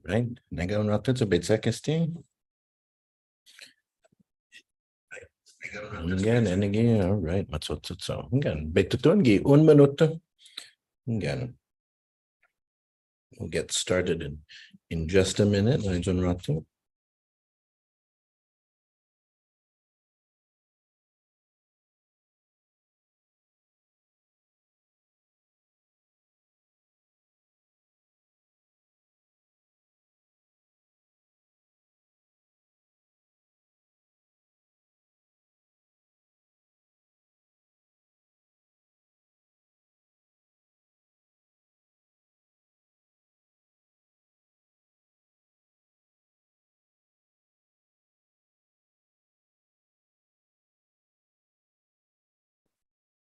Right. Nega natin sa betsa casting. Again and again. All right. So. Again. Betutun gi 1 minuto. Again. We'll get started in just a minute. John Rato.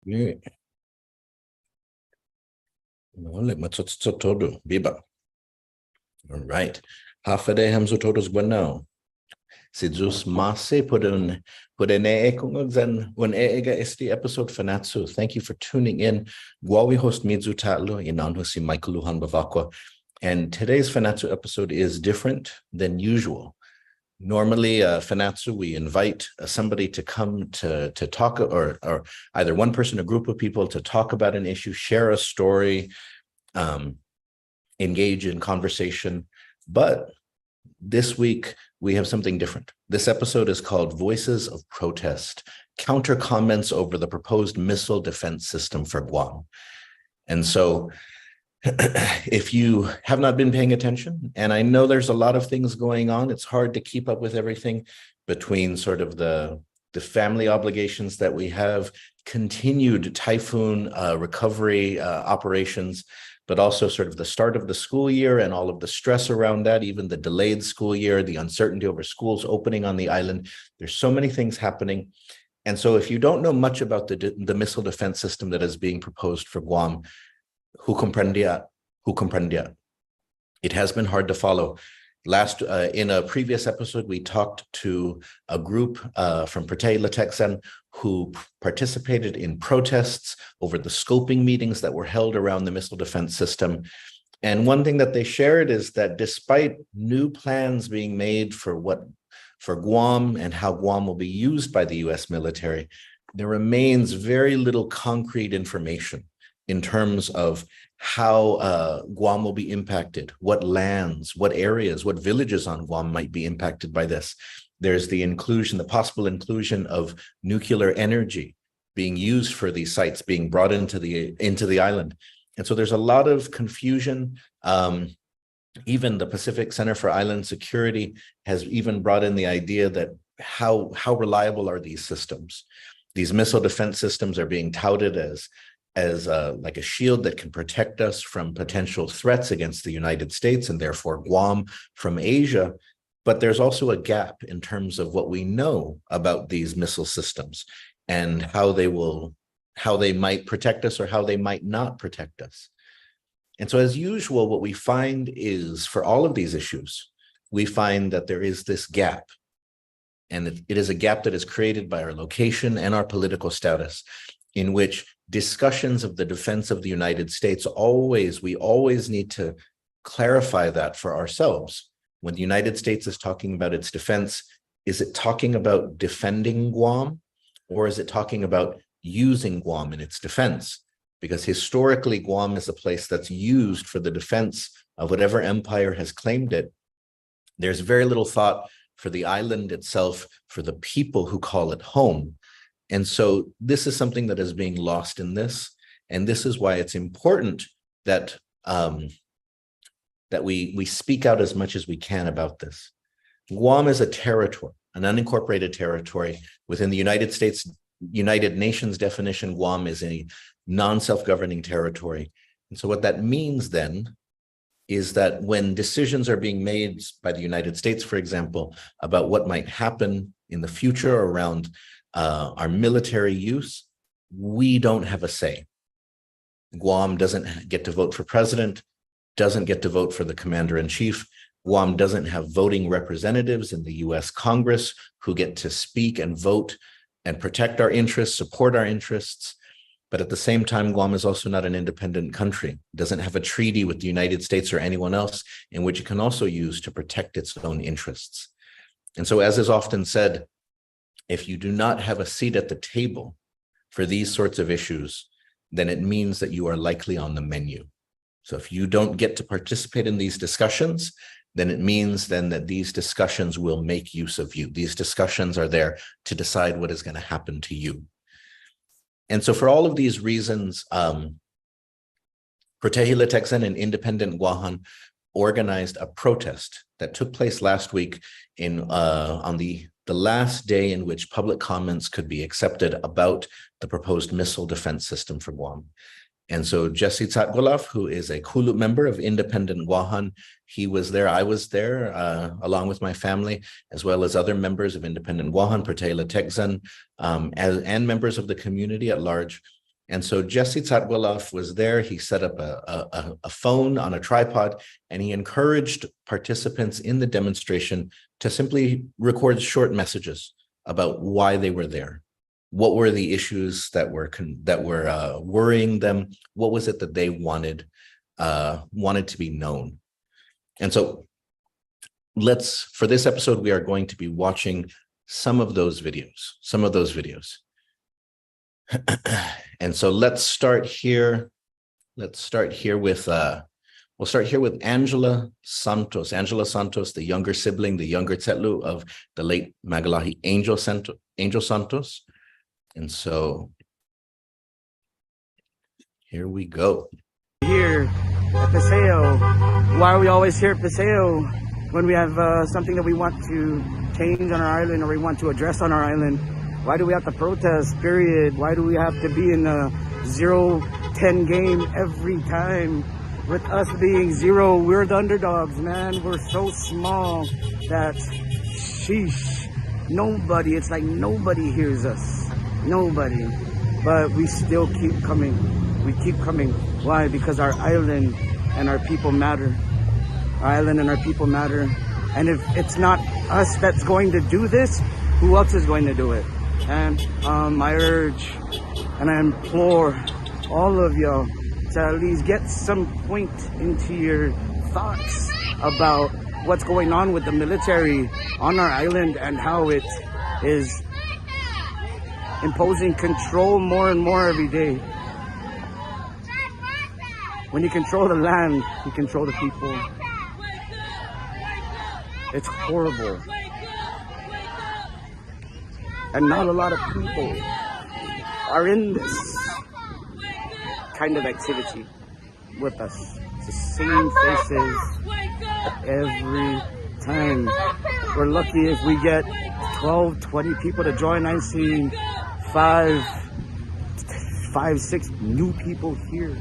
Yeah. Ole matsotso todo. Biba. All right. Half a day hamzo todos bueno. Si Zeus Mase put in ega este episode Fanachu. Thank you for tuning in. Guawi host Midzu Tatlo inanho si Michael Luhan Bavakwa. And today's Fanachu episode is different than usual. Normally, Fanachu, we invite somebody to come to talk, or either one person, a group of people to talk about an issue, share a story, engage in conversation. But this week, we have something different. This episode is called Voices of Protest, Counter Comments over the Proposed Missile Defense System for Guam. And so if you have not been paying attention, and I know there's a lot of things going on, it's hard to keep up with everything between sort of the family obligations that we have, continued typhoon recovery operations, but also sort of the start of the school year and all of the stress around that, even the delayed school year, the uncertainty over schools opening on the island. There's so many things happening. And so if you don't know much about the missile defense system that is being proposed for Guam, who comprendia? It has been hard to follow. In a previous episode, we talked to a group from Prutehi, Litekyan, who participated in protests over the scoping meetings that were held around the missile defense system. And one thing that they shared is that despite new plans being made for Guam and how Guam will be used by the US military, there remains very little concrete information in terms of how Guam will be impacted, what lands, what areas, what villages on Guam might be impacted by this. There's the possible inclusion of nuclear energy being used for these sites, being brought into the island. And so there's a lot of confusion. Even the Pacific Center for Island Security has even brought in the idea that how reliable are these systems? These missile defense systems are being touted as like a shield that can protect us from potential threats against the United States and therefore Guam from Asia. But there's also a gap in terms of what we know about these missile systems and how they might protect us or how they might not protect us. And so as usual, what we find is for all of these issues, we find that there is this gap. And it is a gap that is created by our location and our political status, in which discussions of the defense of the United States we always need to clarify that for ourselves. When the United States is talking about its defense, is it talking about defending Guam, or is it talking about using Guam in its defense? Because historically, Guam is a place that's used for the defense of whatever empire has claimed it. There's very little thought for the island itself, for the people who call it home. And so this is something that is being lost in this. And this is why it's important that, that we speak out as much as we can about this. Guam is a territory, an unincorporated territory within the United Nations definition. Guam is a non-self-governing territory. And so what that means then is that when decisions are being made by the United States, for example, about what might happen in the future around our military use, we don't have a say. Guam doesn't get to vote for president, doesn't get to vote for the commander-in-chief. Guam doesn't have voting representatives in the US Congress who get to speak and vote and protect our interests, support our interests. But at the same time, Guam is also not an independent country. It doesn't have a treaty with the United States or anyone else in which it can also use to protect its own interests. And so, as is often said, if you do not have a seat at the table for these sorts of issues, then it means that you are likely on the menu. So if you don't get to participate in these discussions, then it means then that these discussions will make use of you. These discussions are there to decide what is going to happen to you. And so for all of these reasons, Prutehi, Litekyan, and Independent Guåhan organized a protest that took place last week on the last day in which public comments could be accepted about the proposed missile defense system for Guam. And so Jesse Tsatgolaf, who is a Kulu member of Independent Guåhan, he was there, I was there, along with my family, as well as other members of Independent Guåhan, Prutehi, Litekyan, and members of the community at large. And so Jesse Tsatgolaf was there. He set up a phone on a tripod, and he encouraged participants in the demonstration to simply record short messages about why they were there. What were the issues that were worrying them? What was it that they wanted to be known? And so for this episode, we are going to be watching some of those videos. And so let's start here. We'll start here with Angela Santos. Angela Santos, the younger sibling, the younger Tsetlu of the late Magalahi Angel Santos. And so here we go. Here at Paseo. Why are we always here at Paseo when we have something that we want to change on our island or we want to address on our island? Why do we have to protest, period? Why do we have to be in a 0-10 game every time? With us being 0, we're the underdogs, man. We're so small that, sheesh, it's like nobody hears us. Nobody. But we still keep coming. We keep coming. Why? Because our island and our people matter. Our island and our people matter. And if it's not us that's going to do this, who else is going to do it? And I urge and I implore all of y'all to at least get some point into your thoughts about what's going on with the military on our island and how it is imposing control more and more every day. When you control the land, you control the people. It's horrible. And not a lot of people are in this kind of activity with us. It's the same faces every time. We're lucky if we get 12, 20 people to join. I've seen 5, 6 new people here.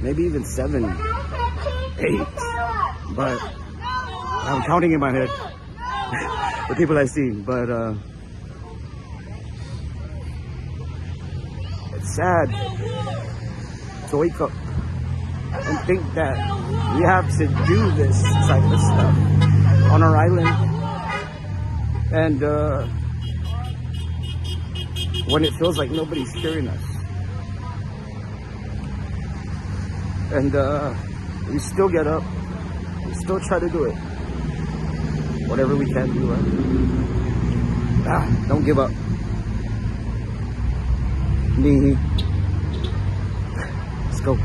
Maybe even 7, 8. But I'm counting in my head the people I've seen. But it's sad to wake up and think that we have to do this type of stuff on our island. And when it feels like nobody's hearing us. And we still get up. We still try to do it. Whatever we can do, right? Don't give up. Let's go.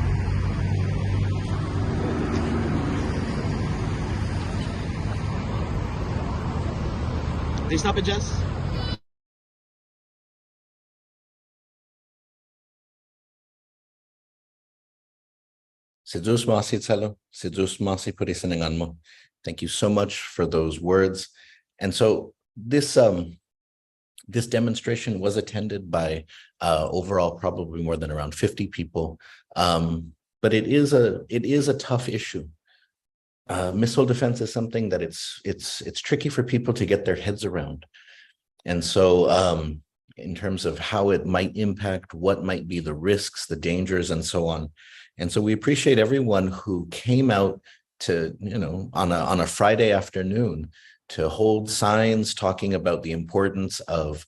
Did you stop it, Jess? Thank you so much for those words. And so this demonstration was attended by overall probably more than around 50 people. But it is a tough issue. Missile defense is something that it's tricky for people to get their heads around. And so in terms of how it might impact, what might be the risks, the dangers, and so on. And so we appreciate everyone who came out to, on a Friday afternoon to hold signs talking about the importance of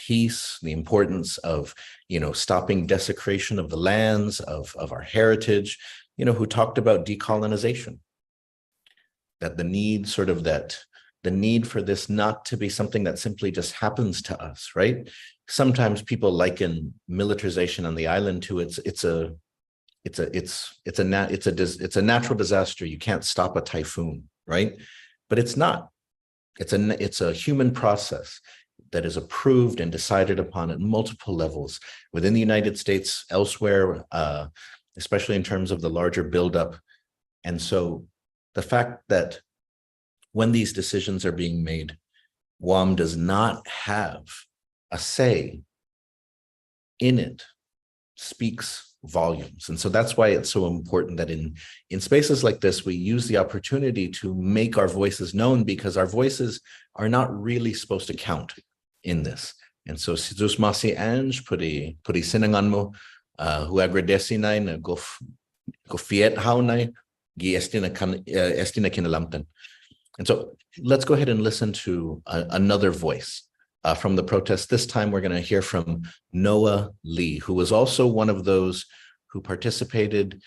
peace, the importance of, stopping desecration of the lands, of our heritage, who talked about decolonization, that the need for this not to be something that simply just happens to us, right? Sometimes people liken militarization on the island to it's a natural disaster. You can't stop a typhoon, right? But it's not. It's a human process that is approved and decided upon at multiple levels within the United States, elsewhere, especially in terms of the larger buildup. And so the fact that when these decisions are being made, Guam does not have a say in it speaks volumes. And so that's why it's so important that in spaces like this, we use the opportunity to make our voices known, because our voices are not really supposed to count in this. And so si Zeus masi ange puri sinangan mo hu agradeci nai na go fiet how nai gi estina kinalamtan. And so let's go ahead and listen to another voice from the protest. This time we're going to hear from Noah Lee, who was also one of those who participated.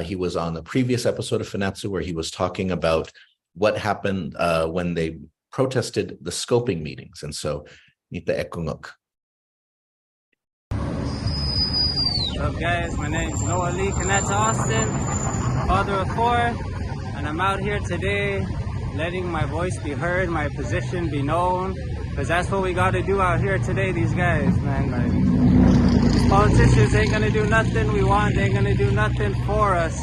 He was on the previous episode of Fanachu where he was talking about what happened when they protested the scoping meetings. And so, Nita Ekungok. What's up, guys? My name is Noah Lee, Kanata Austin, father of 4, and I'm out here today letting my voice be heard, my position be known, because that's what we got to do out here today, these guys, man. Like, these politicians ain't gonna do nothing we want, they ain't gonna do nothing for us.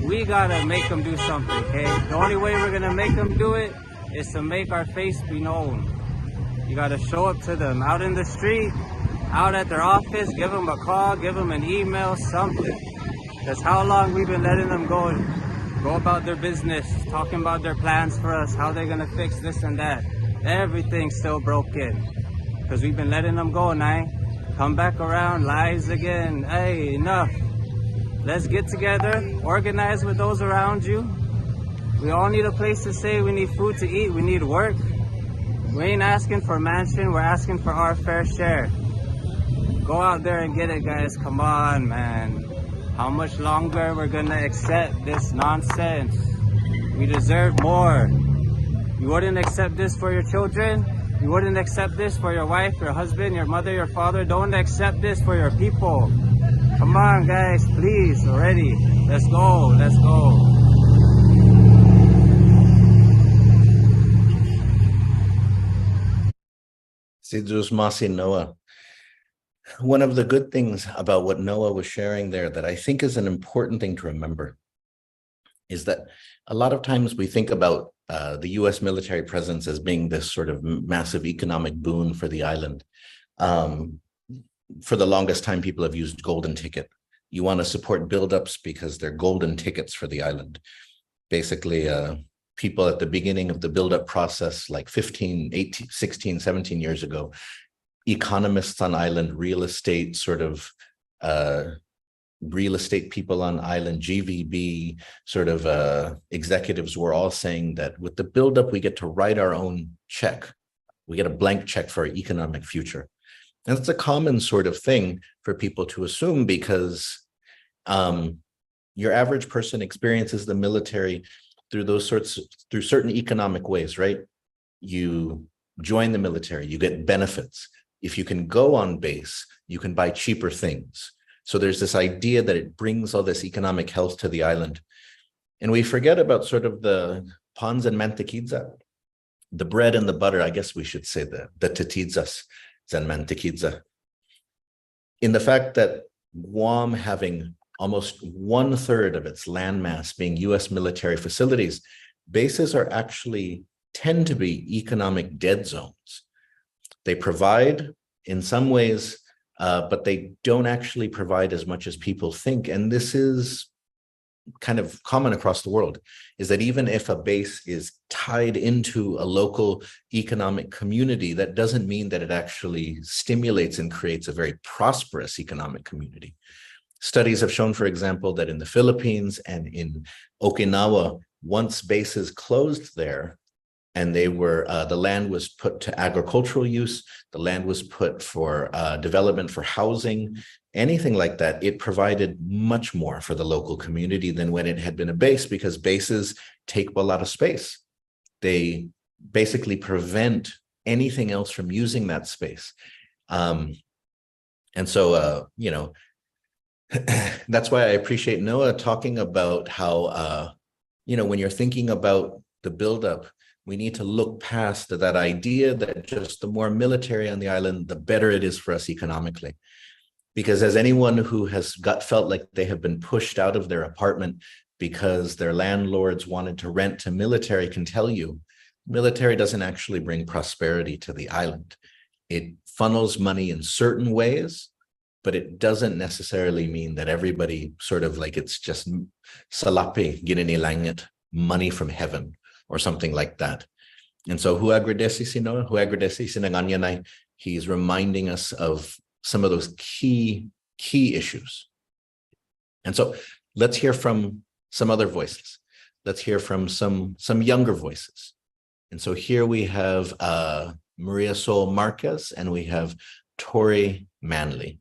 We gotta make them do something, okay? The only way we're gonna make them do it is to make our face be known. You gotta show up to them out in the street, out at their office, give them a call, give them an email, something. Because how long we've been letting them go about their business, talking about their plans for us, how they're gonna fix this and that. Everything's still broken because we've been letting them go now. Come back around, lies again. Hey, enough. Let's get together, organize with those around you. We all need a place to stay. We need food to eat. We need work. We ain't asking for a mansion. We're asking for our fair share. Go out there and get it, guys. Come on, man. How much longer we're gonna accept this nonsense? We deserve more. You wouldn't accept this for your children? You wouldn't accept this for your wife, your husband, your mother, your father? Don't accept this for your people. Come on, guys, please, already. Let's go, let's go. Sidus Masi Noah. One of the good things about what Noah was sharing there that I think is an important thing to remember is that a lot of times we think about the US military presence as being this sort of massive economic boon for the island. For the longest time, people have used golden ticket. You want to support buildups because they're golden tickets for the island. Basically, people at the beginning of the buildup process, like 15, 18, 16, 17 years ago, economists on island, real estate people on island, GVB executives were all saying that with the buildup, we get to write our own check. We get a blank check for our economic future. And it's a common sort of thing for people to assume because your average person experiences the military through certain economic ways, right? You join the military, you get benefits. If you can go on base, you can buy cheaper things. So there's this idea that it brings all this economic health to the island. And we forget about sort of the pans and mantequilla, the bread and the butter, I guess we should say the tetidzas and mantequilla. In the fact that Guam having almost 1/3 of its landmass being US military facilities, bases tend to be economic dead zones. They provide in some ways, but they don't actually provide as much as people think. And this is kind of common across the world, is that even if a base is tied into a local economic community, that doesn't mean that it actually stimulates and creates a very prosperous economic community. Studies have shown, for example, that in the Philippines and in Okinawa, once bases closed there, and they were the land was put to agricultural use. The land was put for development for housing, anything like that. It provided much more for the local community than when it had been a base, because bases take a lot of space. They basically prevent anything else from using that space. And so, you know, that's why I appreciate Noah talking about how, you know, when you're thinking about the buildup, we need to look past that idea that just the more military on the island, the better it is for us economically. Because as anyone who has felt like they have been pushed out of their apartment because their landlords wanted to rent to military can tell you, military doesn't actually bring prosperity to the island. It funnels money in certain ways, but it doesn't necessarily mean that everybody sort of like it's just salapi, gininilanget, money from heaven, or something like that. And so huagradesi sino, huagradesi sinanganyanay, he's reminding us of some of those key issues. And so let's hear from some other voices. Let's hear from some younger voices. And so here we have Maria Sol Marquez, and we have Tori Manley.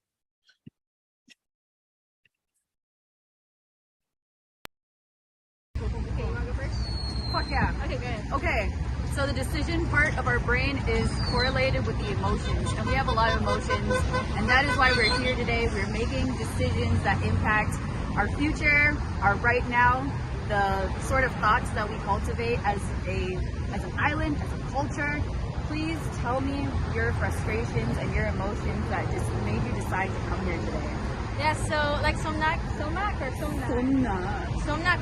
Fuck yeah. Okay, good. Okay, so the decision part of our brain is correlated with the emotions, and we have a lot of emotions, and that is why we're here today. We're making decisions that impact our future, our right now, the sort of thoughts that we cultivate as an island, as a culture. Please tell me your frustrations and your emotions that just made you decide to come here today. Yeah, so like Somnak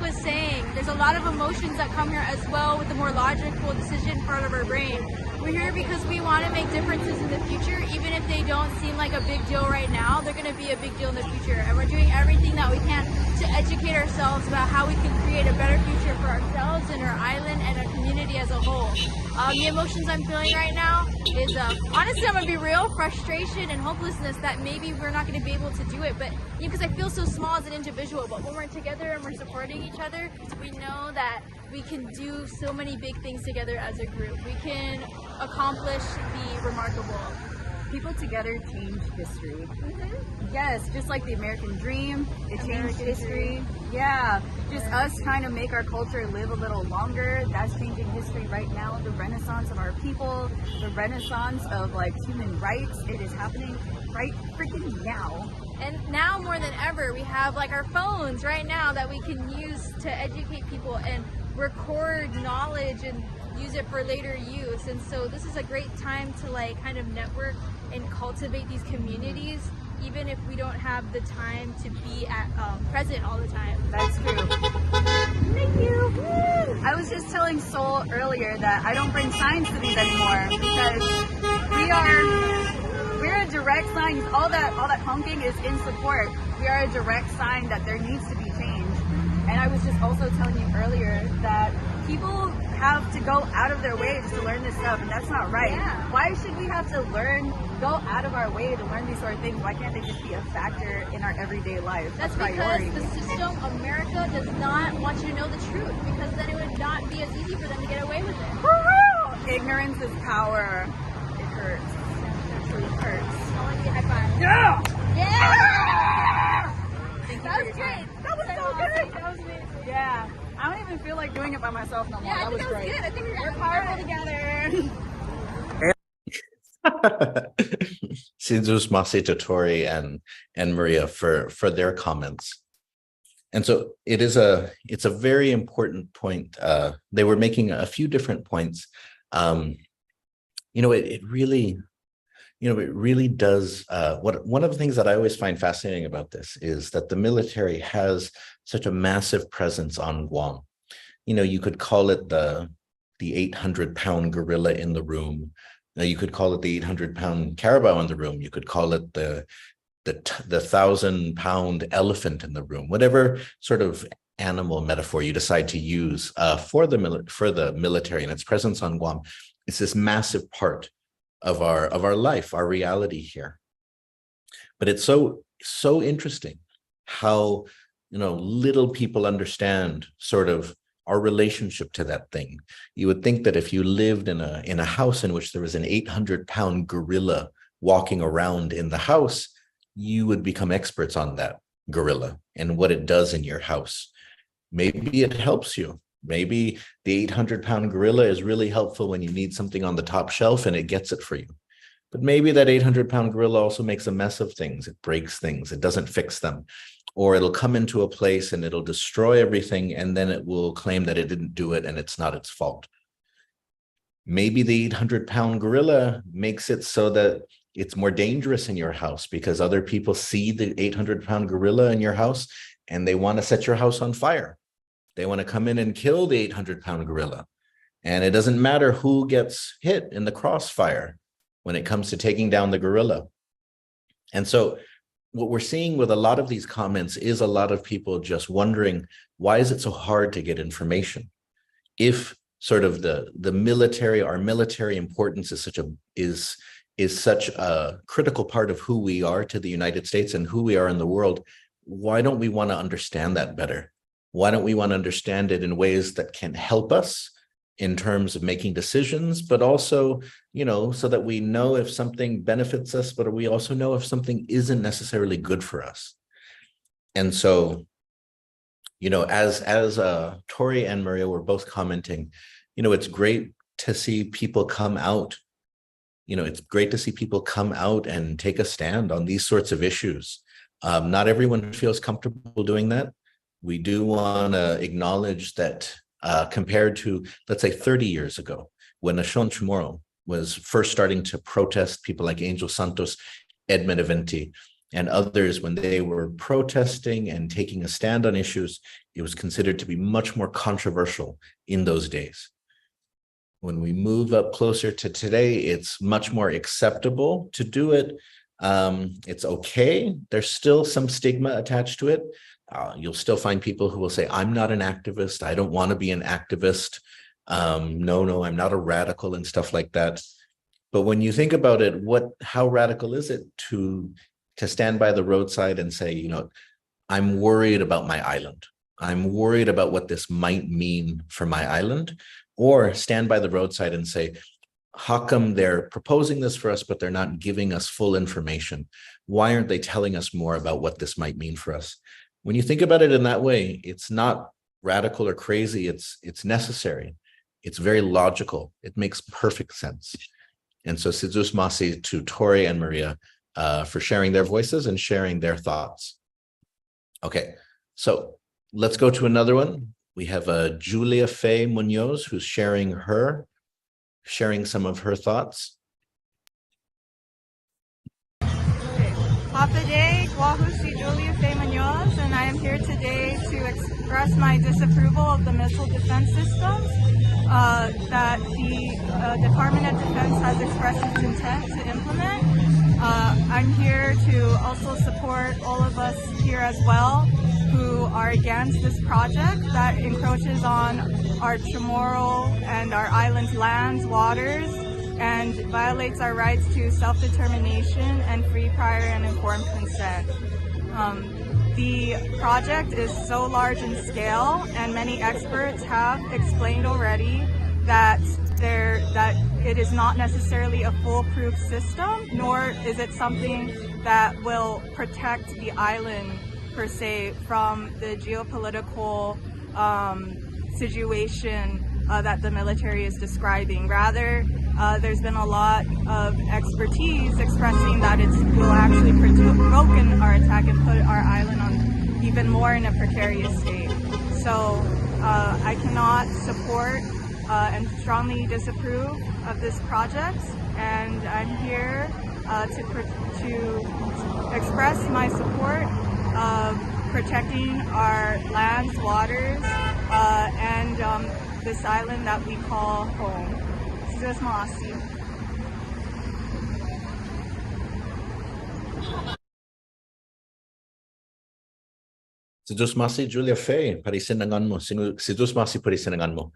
was saying, there's a lot of emotions that come here as well with the more logical decision part of our brain. We're here because we want to make differences in the future, even if they don't seem like a big deal right now, they're going to be a big deal in the future. And we're doing everything that we can to educate ourselves about how we can create a better future for ourselves and our island and our community as a whole. The emotions I'm feeling right now is, honestly, I'm going to be real, frustration and hopelessness that maybe we're not going to be able to do it. But because I feel so small as an individual, but when we're together and we're supporting each other, we know that we can do so many big things together as a group. We can accomplish the remarkable. People together change history. Yes, just like the American dream, it changed history. Yeah, just us trying to make our culture live a little longer, that's changing history right now. The renaissance of our people, the renaissance of like human rights, it is happening right freaking now. And now more than ever, we have like our phones right now that we can use to educate people and record knowledge and use it for later use. And so this is a great time to like kind of network and cultivate these communities, even if we don't have the time to be at present all the time. That's true. Thank you. I was just telling Sol earlier that I don't bring signs to these anymore because we're a direct sign. All that honking is in support. We are a direct sign that there needs to be change. And I was just also telling you earlier that people have to go out of their way just to learn this stuff, and that's not right. Yeah. Why should we have to go out of our way to learn these sort of things? Why can't they just be a factor in our everyday life? That's priority. because the system, America, does not want you to know the truth, because then it would not be as easy for them to get away with it. Woo-hoo! Ignorance is power. It hurts. It truly hurts. I want to be high five. Yeah! Yeah! Thank you That for was your time. great. That was so Awesome. good. That was amazing. Yeah. I don't even feel like doing it by myself no more. Yeah, that was great. good. I think we're powerful together. Sidus Masita Tori and Maria for their comments. And so it's a very important point. They were making a few different points. It really does. One of the things that I always find fascinating about this is that the military has such a massive presence on Guam. You could call it the 800-pound gorilla in the room. You could call it the 800-pound carabao in the room. You could call it the 1,000-pound elephant in the room. Whatever sort of animal metaphor you decide to use for the military and its presence on Guam, it's this massive part of our life, our reality here. But it's so interesting how little people understand sort of our relationship to that thing. You would think that if you lived in a house in which there was an 800-pound gorilla walking around in the house, you would become experts on that gorilla and what it does in your house. Maybe it helps you. Maybe the 800-pound gorilla is really helpful when you need something on the top shelf and it gets it for you. But maybe that 800-pound gorilla also makes a mess of things. It breaks things. It doesn't fix them. Or it'll come into a place and it'll destroy everything, and then it will claim that it didn't do it and it's not its fault. Maybe the 800-pound gorilla makes it so that it's more dangerous in your house because other people see the 800-pound gorilla in your house and they want to set your house on fire. They want to come in and kill the 800-pound gorilla. And it doesn't matter who gets hit in the crossfire when it comes to taking down the gorilla. And so what we're seeing with a lot of these comments is a lot of people just wondering, why is it so hard to get information? If sort of the military, our military importance is such a critical part of who we are to the United States and who we are in the world, why don't we want to understand that better? Why don't we want to understand it in ways that can help us in terms of making decisions, but also, so that we know if something benefits us, but we also know if something isn't necessarily good for us. And so, as Tori and Maria were both commenting, it's great to see people come out. It's great to see people come out and take a stand on these sorts of issues. Not everyone feels comfortable doing that. We do want to acknowledge that compared to, let's say, 30 years ago, when Nation Chamorro was first starting to protest, people like Angel Santos, Ed Benavente, and others, when they were protesting and taking a stand on issues, it was considered to be much more controversial in those days. When we move up closer to today, it's much more acceptable to do it. It's okay. There's still some stigma attached to it. You'll still find people who will say, I'm not an activist. I don't want to be an activist. No, I'm not a radical and stuff like that. But when you think about it, how radical is it to stand by the roadside and say, I'm worried about my island. I'm worried about what this might mean for my island. Or stand by the roadside and say, how come they're proposing this for us, but they're not giving us full information? Why aren't they telling us more about what this might mean for us? When you think about it in that way, it's not radical or crazy. It's necessary. It's very logical. It makes perfect sense. And so Sidus Masi to Tori and Maria for sharing their voices and sharing their thoughts. Okay, so let's go to another one. We have Julia Faye Munoz, who's sharing some of her thoughts. Hapaday, Guåhan si Julia Faye Munoz, and I am here today to express my disapproval of the missile defense systems that the Department of Defense has expressed its intent to implement. I'm here to also support all of us here as well who are against this project that encroaches on our Chamorro and our island's lands, waters, and violates our rights to self-determination and free, prior, and informed consent. The project is so large in scale, and many experts have explained already that it is not necessarily a foolproof system, nor is it something that will protect the island per se from the geopolitical situation that the military is describing. Rather, there's been a lot of expertise expressing that it will actually provoke our attack and put our island on even more in a precarious state. So I cannot support and strongly disapprove of this project, and I'm here to express my support of protecting our lands, waters, and this island that we call home. Sidus Masi. Sidus Masi, Julia Faye, parisinangan mo. Sidus Masi parisinangan mo.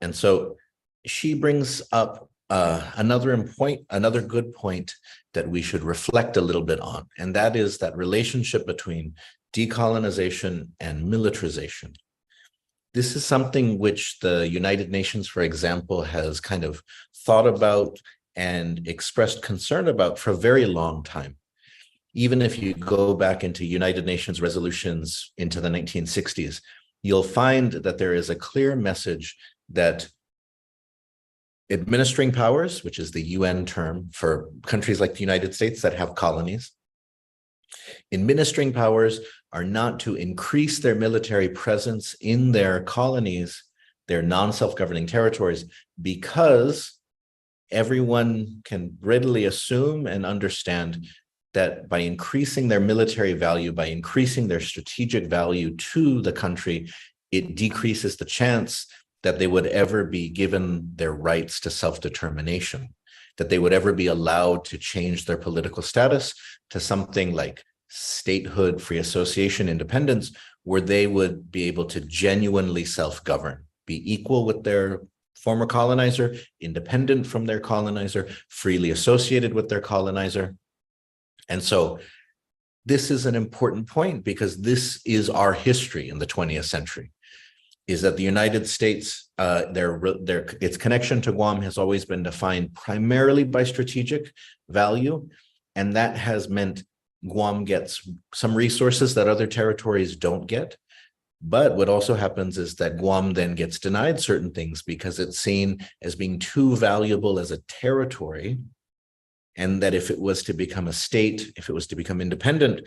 And so she brings up another good point that we should reflect a little bit on, and that is that relationship between decolonization and militarization. This is something which the United Nations, for example, has kind of thought about and expressed concern about for a very long time. Even if you go back into United Nations resolutions into the 1960s, you'll find that there is a clear message that administering powers, which is the UN term for countries like the United States that have colonies, administering powers are not to increase their military presence in their colonies, their non-self-governing territories, because everyone can readily assume and understand that by increasing their military value, by increasing their strategic value to the country, it decreases the chance that they would ever be given their rights to self-determination, that they would ever be allowed to change their political status to something like statehood, free association, independence, where they would be able to genuinely self-govern, be equal with their former colonizer, independent from their colonizer, freely associated with their colonizer. And so this is an important point, because this is our history in the 20th century, is that the United States, its connection to Guam has always been defined primarily by strategic value. And that has meant Guam gets some resources that other territories don't get. But what also happens is that Guam then gets denied certain things because it's seen as being too valuable as a territory. And that if it was to become a state, if it was to become independent,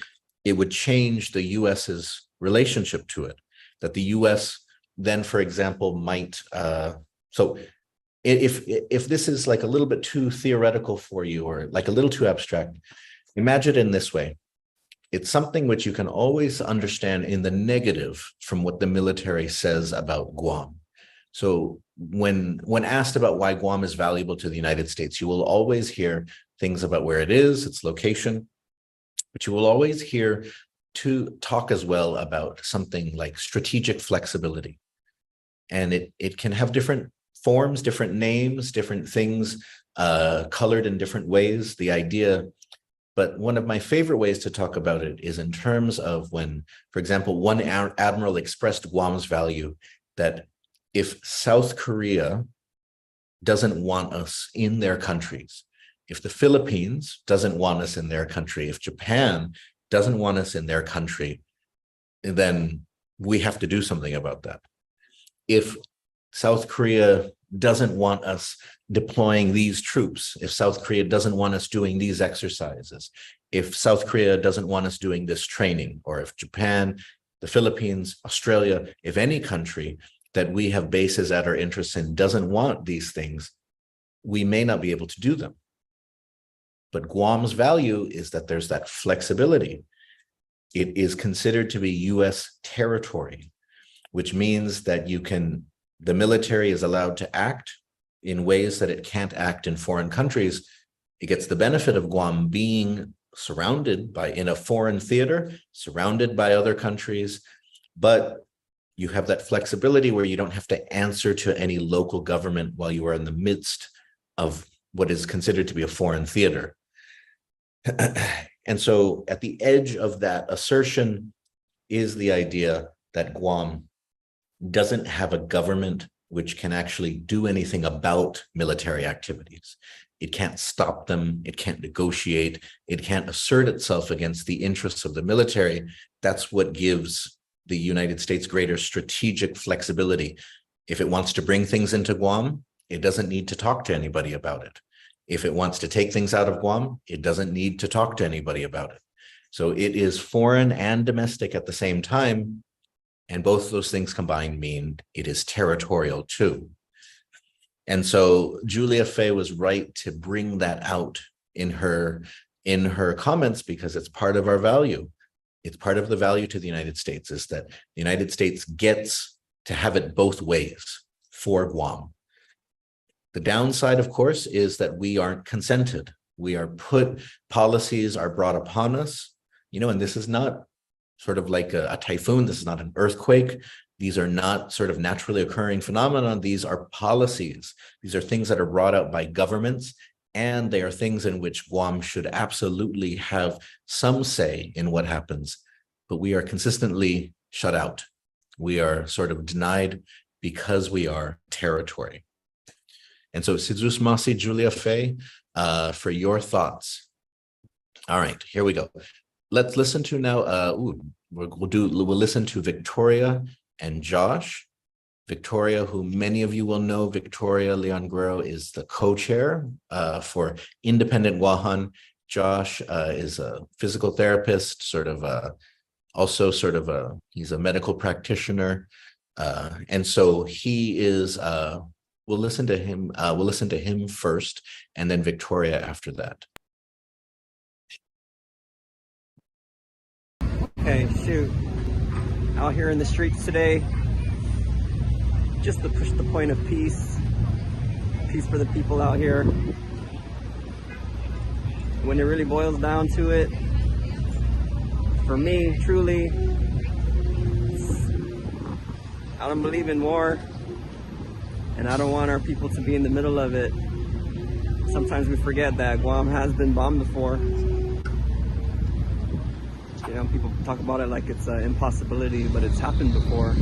it would change the US's relationship to it. That the US then, for example, might, so if this is like a little bit too theoretical for you, or like a little too abstract, imagine it in this way. It's something which you can always understand in the negative from what the military says about Guam. So when asked about why Guam is valuable to the United States, you will always hear things about where it is, its location, but you will always hear to talk as well about something like strategic flexibility. And it can have different forms, different names, different things, colored in different ways, the idea. But one of my favorite ways to talk about it is in terms of when, for example, one admiral expressed Guam's value, that if South Korea doesn't want us in their countries, if the Philippines doesn't want us in their country, if Japan doesn't want us in their country, then we have to do something about that. If South Korea doesn't want us deploying these troops, if South Korea doesn't want us doing these exercises, if South Korea doesn't want us doing this training, or if Japan, the Philippines, Australia, if any country that we have bases at our interests in doesn't want these things, we may not be able to do them. But Guam's value is that there's that flexibility. It is considered to be US territory, which means that the military is allowed to act in ways that it can't act in foreign countries. It gets the benefit of Guam being surrounded by, in a foreign theater, surrounded by other countries, but you have that flexibility where you don't have to answer to any local government while you are in the midst of what is considered to be a foreign theater. And so at the edge of that assertion is the idea that Guam doesn't have a government which can actually do anything about military activities. It can't stop them. It can't negotiate. It can't assert itself against the interests of the military. That's what gives the United States greater strategic flexibility. If it wants to bring things into Guam, it doesn't need to talk to anybody about it. If it wants to take things out of Guam, it doesn't need to talk to anybody about it. So it is foreign and domestic at the same time. And both of those things combined mean it is territorial too. And so Julia Fay was right to bring that out in her comments, because it's part of our value. It's part of the value to the United States, is that the United States gets to have it both ways for Guam. The downside, of course, is that we aren't consented. We are policies are brought upon us, and this is not sort of like a typhoon. This is not an earthquake. These are not sort of naturally occurring phenomena. These are policies. These are things that are brought out by governments, and they are things in which Guam should absolutely have some say in what happens, but we are consistently shut out. We are sort of denied because we are territory. And so, Sidzus Masi Julia Faye, for your thoughts. All right, here we go. Let's listen to now. We'll listen to Victoria and Josh. Victoria, who many of you will know, Victoria Leon Guerrero is the co-chair for Independent Guåhan. Josh is a physical therapist, he's a medical practitioner. And so he is, we'll listen to him first, and then Victoria after that. Okay, shoot. Out here in the streets today, just to push the point of peace. Peace for the people out here. When it really boils down to it, for me, truly, I don't believe in war, and I don't want our people to be in the middle of it. Sometimes we forget that Guam has been bombed before. You know, people talk about it like it's an impossibility, but it's happened before.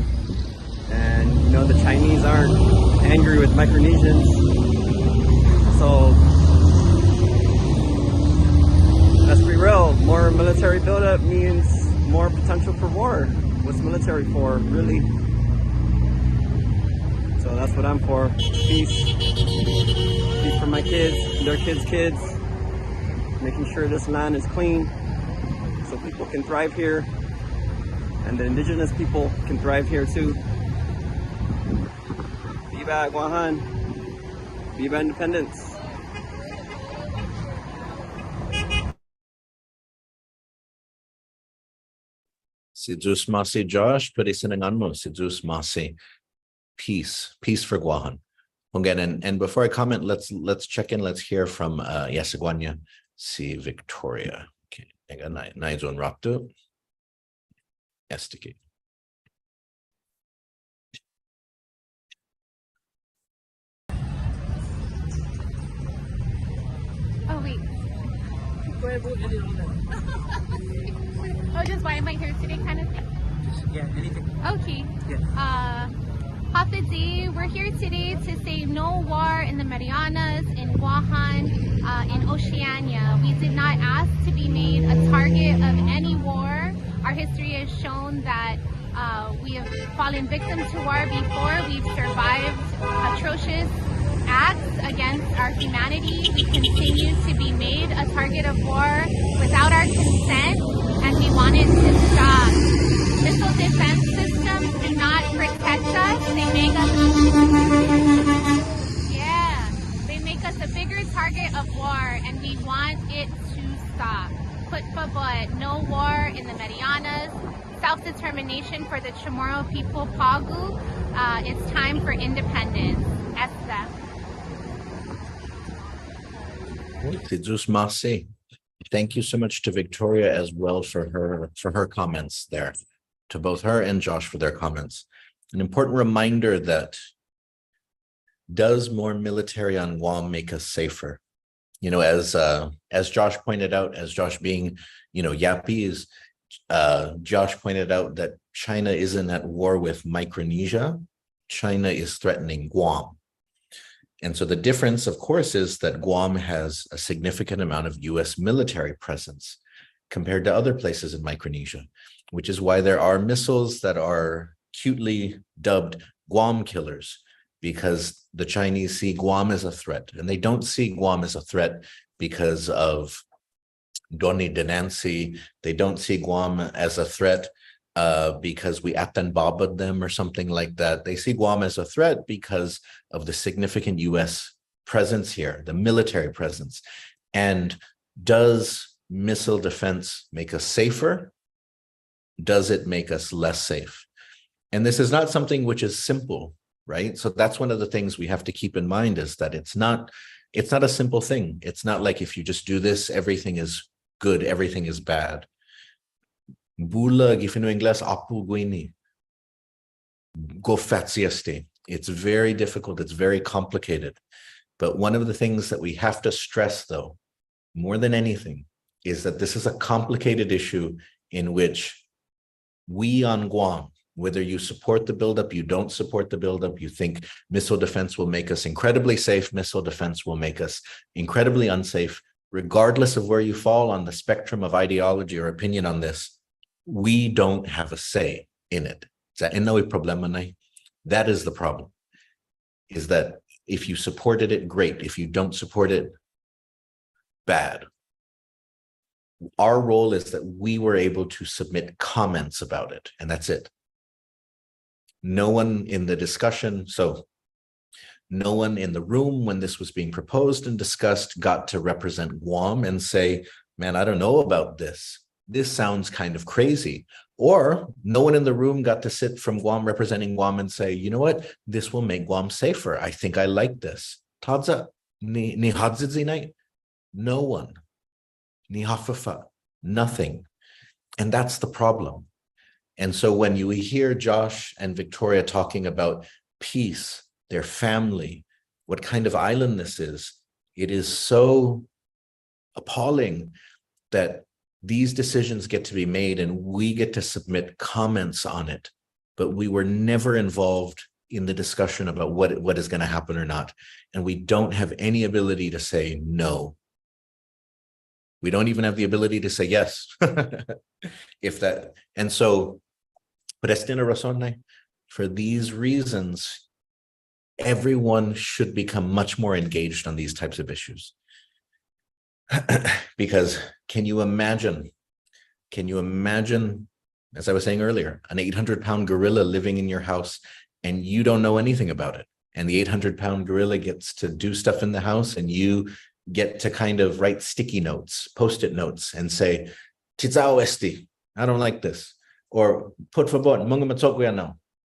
And you know, the Chinese aren't angry with Micronesians, so let's be real. More military buildup means more potential for war. What's military for, really? So that's what I'm for. Peace. Peace for my kids, their kids' kids. Making sure this land is clean so people can thrive here, and the indigenous people can thrive here too. Viva Guåhan. Viva Independence. Sidzus Masi Josh, pwede mo, Sidzus Masi. Peace for Guåhan. Again, and before I comment, let's check in. Let's hear from Yasaguanya, si Victoria. Okay, naizon rakto. Estiki. Oh, wait. Oh, just why am I here today kind of thing? Yeah, anything. Okay. Yeah. Hafidzi, we're here today to say no war in the Marianas, in Guåhan, in Oceania. We did not ask to be made a target of any war. Our history has shown that we have fallen victim to war before. We've survived atrocious acts against our humanity. We continue to be made a target of war without our consent, and we want it to stop. Missile defense systems do not protect us. They make us a bigger target of war, and we want it to stop. Put babot, no war in the Marianas. Self-determination for the Chamorro people, Pagu. It's time for independence. Esta. Sidzus Masi. Thank you so much to Victoria as well for her comments there, to both her and Josh for their comments. An important reminder that does more military on Guam make us safer? You know, as Josh pointed out, as Josh being, Yappies, Josh pointed out that China isn't at war with Micronesia. China is threatening Guam. And so the difference, of course, is that Guam has a significant amount of US military presence compared to other places in Micronesia, which is why there are missiles that are cutely dubbed Guam killers, because the Chinese see Guam as a threat. And they don't see Guam as a threat because of Doni Denancy. They don't see Guam as a threat because we Atanbaba'd them or something like that. They see Guam as a threat because of the significant US presence here, the military presence. And does missile defense make us safer? Does it make us less safe? And this is not something which is simple, right? So that's one of the things we have to keep in mind, is that it's not a simple thing. It's not like if you just do this, everything is good, everything is bad. Bulag, if you know English, apu guini. Go fatsieste. It's very difficult, it's very complicated. But one of the things that we have to stress, though, more than anything, is that this is a complicated issue in which we on Guam, Whether you support the buildup, you don't support the buildup, you think missile defense will make us incredibly safe, missile defense will make us incredibly unsafe, regardless of where you fall on the spectrum of ideology or opinion on this, we don't have a say in it. That is the problem, is that if you supported it, great. If you don't support it, bad. Our role is that we were able to submit comments about it, and that's it. No one in the discussion, so no one in the room when this was being proposed and discussed got to represent Guam and say, man, I don't know about this. This sounds kind of crazy. Or no one in the room got to sit from Guam representing Guam and say, you know what, this will make Guam safer. I think I like this. Tadza, ni hadzi. No one. Ni hafafa. Nothing. And that's the problem. And so when you hear Josh and Victoria talking about peace, their family, what kind of island this is, it is so appalling that these decisions get to be made and we get to submit comments on it, but we were never involved in the discussion about what is going to happen or not. And we don't have any ability to say no. We don't even have the ability to say yes. If that, and so, for these reasons, everyone should become much more engaged on these types of issues. Because can you imagine, as I was saying earlier, an 800-pound gorilla living in your house and you don't know anything about it. And the 800-pound gorilla gets to do stuff in the house and you get to kind of write sticky notes, post-it notes and say, Tizao esti, I don't like this. Or por favor,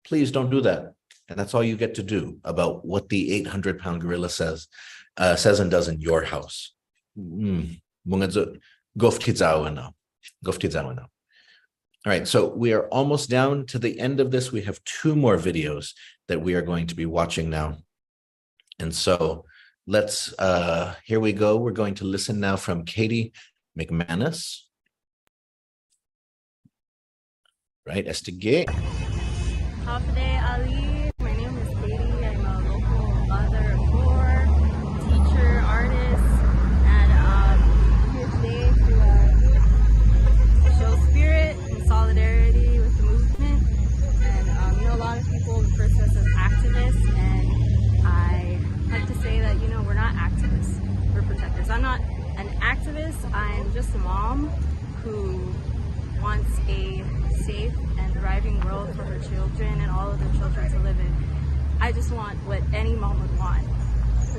please don't do that. And that's all you get to do about what the 800-pound gorilla says and does in your house. All right, so we are almost down to the end of this. We have 2 more videos that we are going to be watching now. And so let's, here we go. We're going to listen now from Katie McManus. Right, Estegate. Hafide Ali, my name is Katie. I'm a local mother of 4, teacher, artist, and I'm here today to show spirit and solidarity with the movement. And you know, a lot of people refer to us as activists, and I like to say that, you know, we're not activists, we're protectors. I'm not an activist, I'm just a mom who wants a safe and thriving world for her children and all of their children to live in. I just want what any mom would want.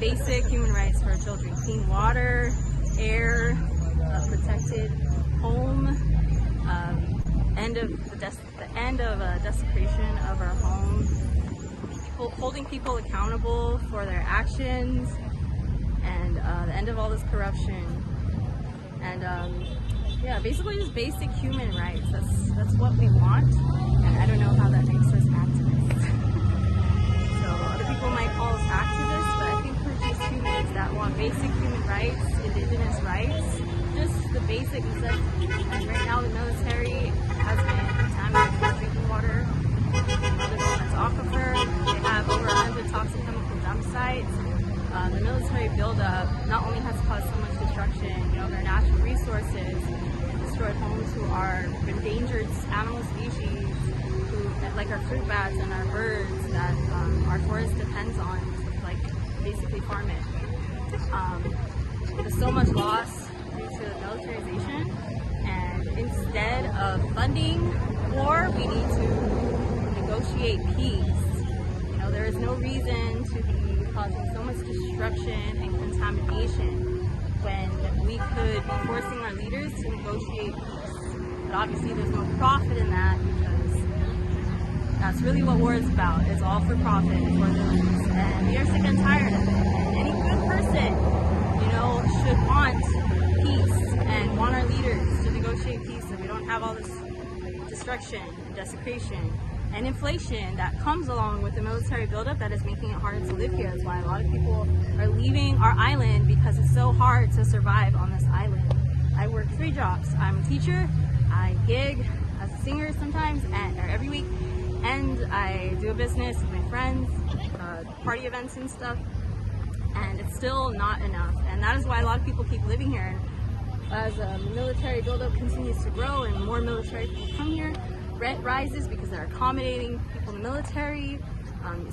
Basic human rights for our children. Clean water, air, a protected home, end of desecration of our home, holding people accountable for their actions, and the end of all this corruption. And yeah, basically just basic human rights. That's what we want, and I don't know how that makes us activists. So other people might call us activists, but I think we're just humans that want basic human rights, indigenous rights, just the basic necessities. And right now the military has been contaminating drinking water, other than aquifer. They have over 100 toxic chemical dump sites. The military buildup not only has caused so much destruction, you know, of our natural resources, destroyed homes to our endangered animal species, who, like our fruit bats and our birds that our forest depends on to, like, basically farm it. There's so much loss due to militarization, and instead of funding war, we need to negotiate peace. You know, there is no reason to be causing so much destruction and contamination when we could be forcing our leaders to negotiate peace. But obviously there's no profit in that, because that's really what war is about. It's all for profit for the elites. And we are sick and tired of it. And any good person, you know, should want peace and want our leaders to negotiate peace so we don't have all this destruction and desecration and inflation that comes along with the military buildup that is making it harder to live here. That's why a lot of people are leaving our island, because it's so hard to survive on this island. I work 3 jobs. I'm a teacher, I gig as a singer sometimes, or every week, and I do a business with my friends, party events and stuff, and it's still not enough. And that is why a lot of people keep living here. As the military buildup continues to grow and more military people come here, rent rises because they're accommodating people in the military.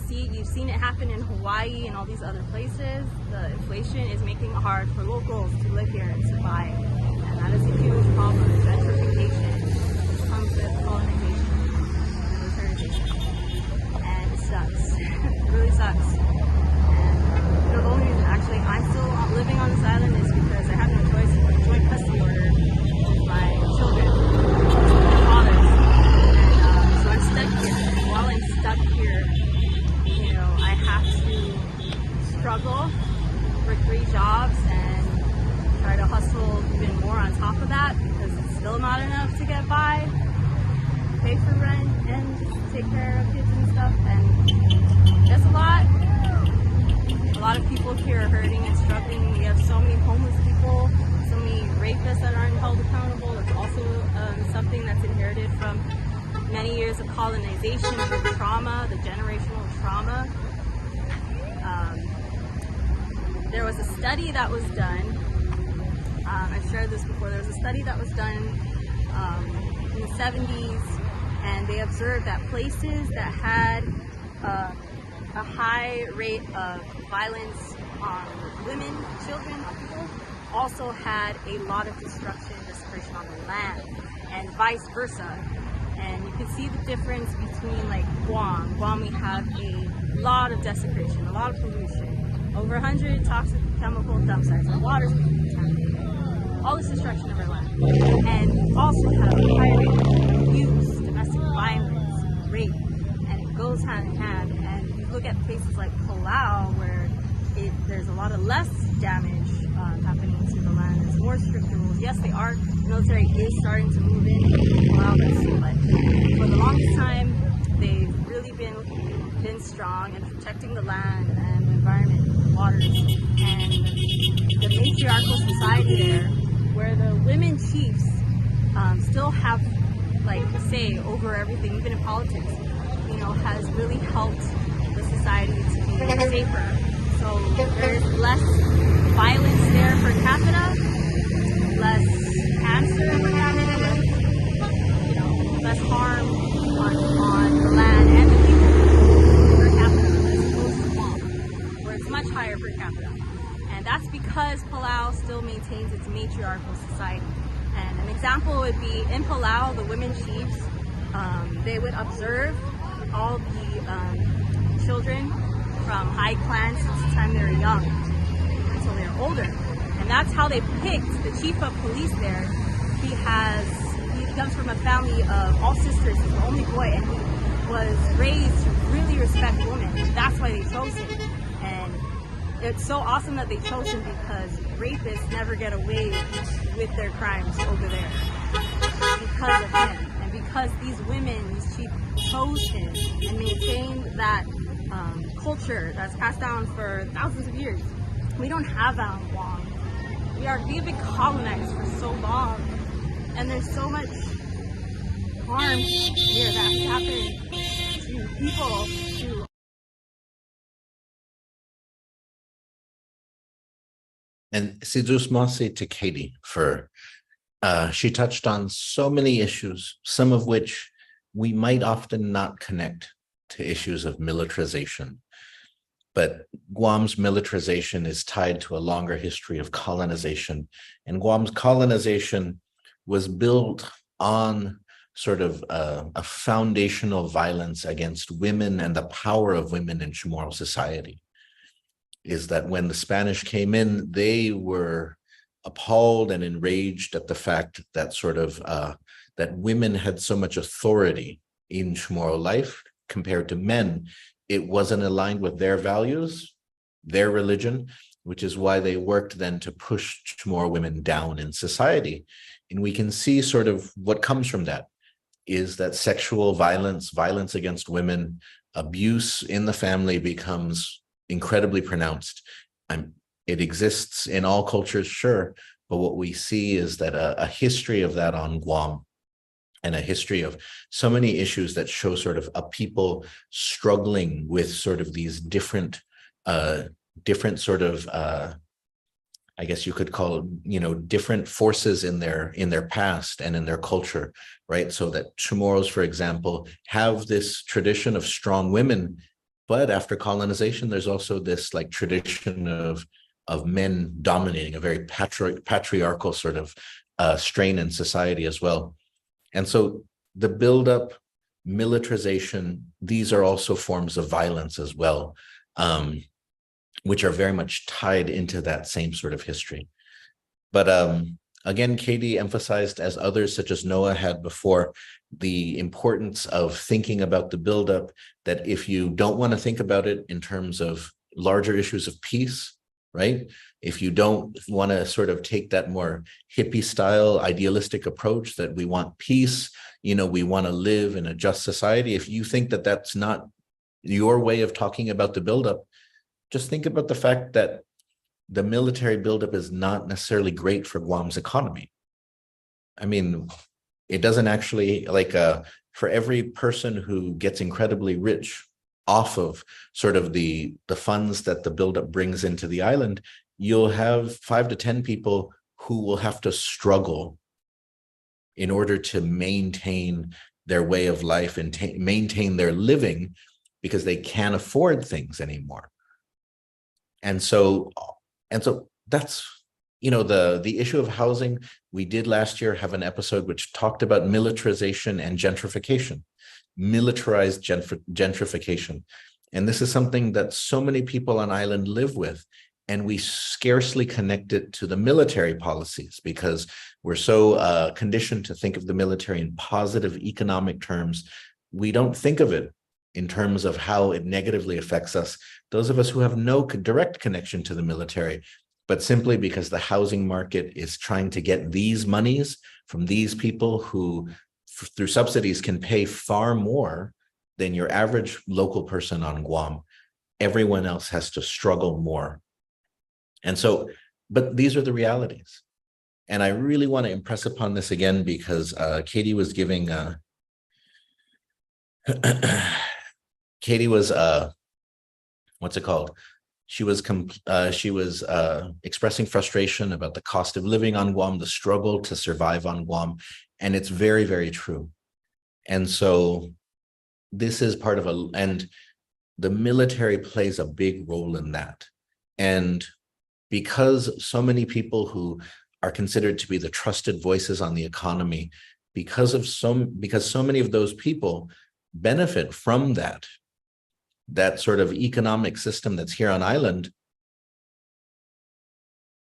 You've seen it happen in Hawaii and all these other places. The inflation is making it hard for locals to live here and survive. And that is a huge problem. Gentrification, which comes with colonization, militarization. And it sucks. It really sucks. And the only reason actually I'm still living on this island is because I have no choice for a joint custody order with my children, my fathers. And so I'm stuck here. And while I'm stuck here, you know, I have to struggle for 3 jobs and try to hustle even more on top of that because it's still not enough to get by, pay for rent, and just take care of kids and stuff. And that's a lot. A lot of people here are hurting and struggling. We have so many homeless people, so many rapists that aren't held accountable. That's also something that's inherited from many years of colonization and the trauma, the generational trauma. There was a study that was done, I've shared this before, there was a study that was done in the 70s, and they observed that places that had a high rate of violence on women, children, people, also had a lot of destruction and desecration on the land, and vice versa. And you can see the difference between like Guam. Guam, we have a lot of desecration, a lot of pollution, over 100 toxic chemical dump sites. Our water's being contaminated. All this destruction of our land. And also have a high rate of abuse, domestic violence, rape, and it goes hand in hand. And you look at places like Palau, where there's a lot of less damage happening to the land. There's more stricter rules. Yes, the military is starting to move in Palau, but for the longest time, they've really been strong in protecting the land and the environment, the waters, and the matriarchal society there, where the women chiefs still have like say over everything, even in politics, you know, has really helped the society to be safer. So there's less violence there per capita, less cancer per capita, you know, less harm on the land and the people per capita, as opposed to Guam, where it's much higher per capita. And that's because Palau still maintains its matriarchal society. And an example would be in Palau, the women chiefs, they would observe all the children from high clans since the time they were young until they were older. And that's how they picked the chief of police there. He comes from a family of all sisters. He's the only boy, and he was raised to really respect women. That's why they chose him. And it's so awesome that they chose him because rapists never get away with their crimes over there because of him. And because these women, these chiefs, chose him and maintained that culture that's passed down for thousands of years. We don't have that on Guam. We have been colonized for so long, and there's so much harm here that's happened to people who. And Sidusmasi to Katie for she touched on so many issues, some of which we might often not connect to issues of militarization. But Guam's militarization is tied to a longer history of colonization. And Guam's colonization was built on sort of a foundational violence against women and the power of women in Chamorro society. Is that when the Spanish came in, they were appalled and enraged at the fact that that women had so much authority in Chamorro life compared to men. It wasn't aligned with their values, their religion, which is why they worked then to push more women down in society. And we can see sort of what comes from that is that sexual violence, violence against women, abuse in the family becomes incredibly pronounced. It exists in all cultures, sure, but what we see is that a history of that on Guam and a history of so many issues that show sort of a people struggling with sort of these different sort of, I guess you could call, different forces in their past and in their culture, right? So that Chamorros, for example, have this tradition of strong women, but after colonization, there's also this like tradition of men dominating, a very patriarchal sort of strain in society as well. And so the buildup, militarization, these are also forms of violence as well, which are very much tied into that same sort of history. But again, Katie emphasized, as others such as Noah had before, the importance of thinking about the buildup, that if you don't want to think about it in terms of larger issues of peace, right? If you don't want to sort of take that more hippie style idealistic approach that we want peace, we want to live in a just society. If you think that that's not your way of talking about the buildup, just think about the fact that the military buildup is not necessarily great for Guam's economy. I mean, it doesn't actually, for every person who gets incredibly rich off of sort of the funds that the buildup brings into the island, you'll have 5 to 10 people who will have to struggle in order to maintain their way of life and maintain their living, because they can't afford things anymore. And so that's, the issue of housing. We did last year have an episode which talked about militarization and gentrification, militarized gentrification. And this is something that so many people on island live with, and we scarcely connect it to the military policies because we're so conditioned to think of the military in positive economic terms. We don't think of it in terms of how it negatively affects us, those of us who have no direct connection to the military, but simply because the housing market is trying to get these monies from these people who, through subsidies, can pay far more than your average local person on Guam. Everyone else has to struggle more. And so, but these are the realities. And I really want to impress upon this again, because Katie was giving, Katie was, what's it called? She was expressing frustration about the cost of living on Guam, the struggle to survive on Guam. And it's very, very true. And so this is part of and the military plays a big role in that. And because so many people who are considered to be the trusted voices on the economy, because so many of those people benefit from that sort of economic system that's here on island,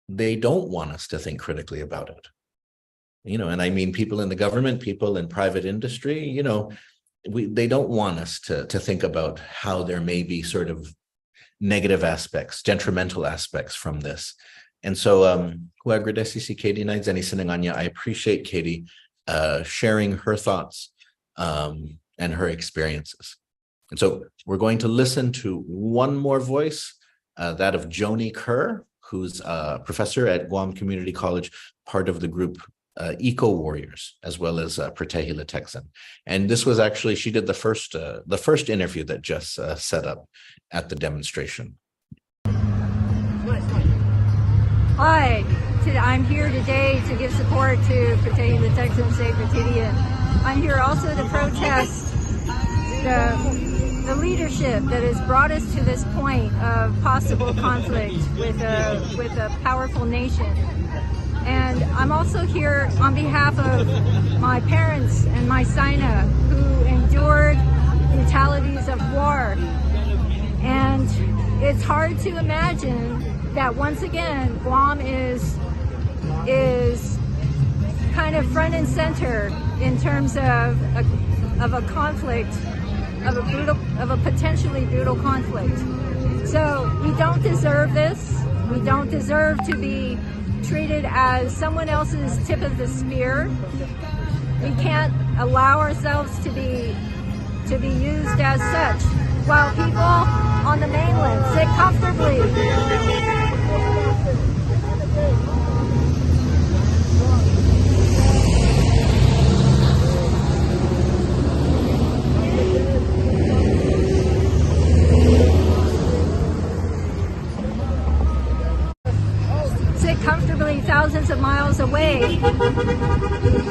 they don't want us to think critically about it. And I mean, people in the government, people in private industry, they don't want us to think about how there may be sort of negative aspects, detrimental aspects from this. And so, I appreciate Katie sharing her thoughts and her experiences. And so we're going to listen to one more voice, that of Joni Kerr, who's a professor at Guam Community College, part of the group Eco Warriors, as well as Prutehi Litekyan. And this was actually, she did the first interview that Jess set up at the demonstration. Hi, I'm here today to give support to Prutehi Litekyan Sacred Tidian. I'm here also to protest the leadership that has brought us to this point of possible conflict with a powerful nation. And I'm also here on behalf of my parents and my Sina, who endured brutalities of war. And it's hard to imagine that once again Guam is kind of front and center in terms of a conflict, of a potentially brutal conflict. So we don't deserve this. We don't deserve to be treated as someone else's tip of the spear. We can't allow ourselves to be used as such, while people on the mainland sit comfortably.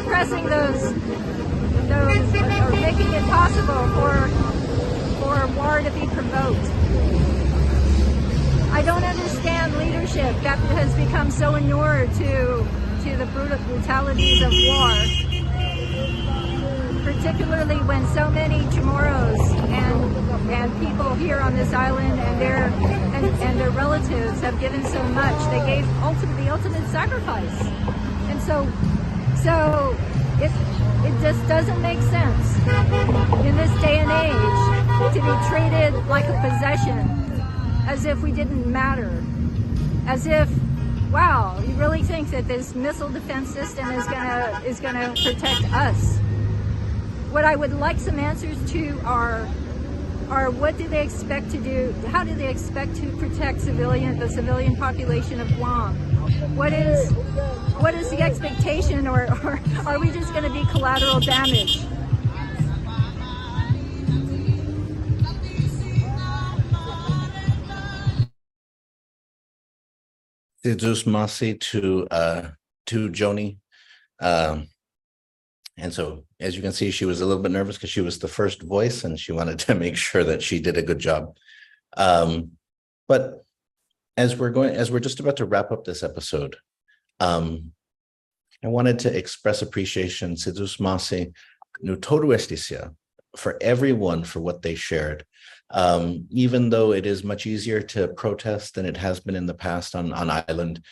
pressing those or making it possible for war to be provoked. I don't understand leadership that has become so inured to the brutalities of war, particularly when so many Chamorros and people here on this island and their relatives have given so much. They gave the ultimate sacrifice, and so it just doesn't make sense in this day and age to be treated like a possession, as if we didn't matter, as if, wow, you really think that this missile defense system is gonna protect us? What I would like some answers to are what do they expect to do? How do they expect to protect the civilian population of Guam? What is the expectation, or are we just going to be collateral damage? Sidus Masi to Joni. And so, as you can see, she was a little bit nervous because she was the first voice and she wanted to make sure that she did a good job. But as we're just about to wrap up this episode, I wanted to express appreciation, Sidus Masi, Nutoru Estisia, for everyone for what they shared. Even though it is much easier to protest than it has been in the past on island,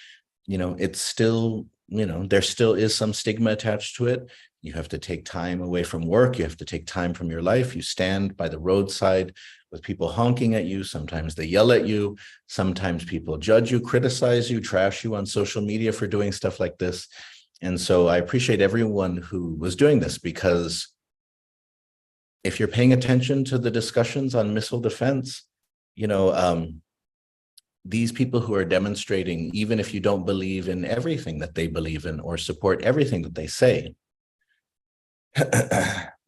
it's still, there still is some stigma attached to it. You have to take time away from work. You have to take time from your life. You stand by the roadside with people honking at you. Sometimes they yell at you. Sometimes people judge you, criticize you, trash you on social media for doing stuff like this. And so I appreciate everyone who was doing this, because if you're paying attention to the discussions on missile defense, these people who are demonstrating, even if you don't believe in everything that they believe in or support everything that they say,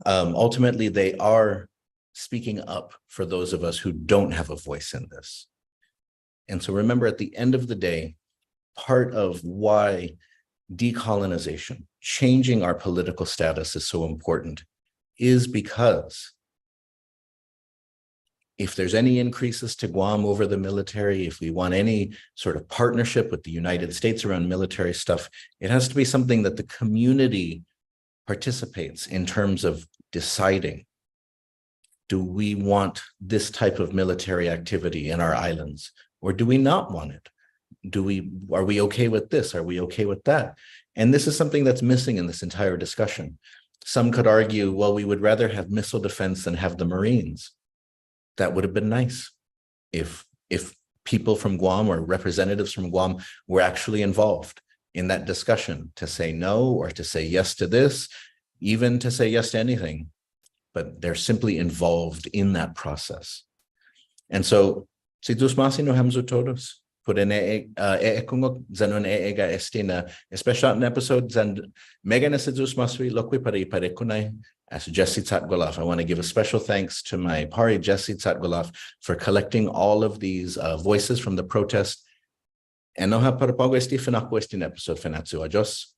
ultimately they are speaking up for those of us who don't have a voice in this. And so remember, at the end of the day, part of why decolonization, changing our political status, is so important is because if there's any increases to Guam over the military, if we want any sort of partnership with the United States around military stuff, it has to be something that the community participates in terms of deciding, do we want this type of military activity in our islands, or do we not want it? Are we okay with this? Are we okay with that? And this is something that's missing in this entire discussion. Some could argue, well, we would rather have missile defense than have the Marines. That would have been nice if people from Guam or representatives from Guam were actually involved in that discussion to say no or to say yes to this, even to say yes to anything, but they're simply involved in that process. And so, si dos masi no hamzu todos, por kungok zanon ega estina, especially an episode zan mega na si dos maswi lokwi pare kunai as Jesse Tsatgolaf. I want to give a special thanks to my pari Jesse Tsatgolaf for collecting all of these voices from the protest. And no ha para pago esti Fanachu esti episode Fanachu. Adios.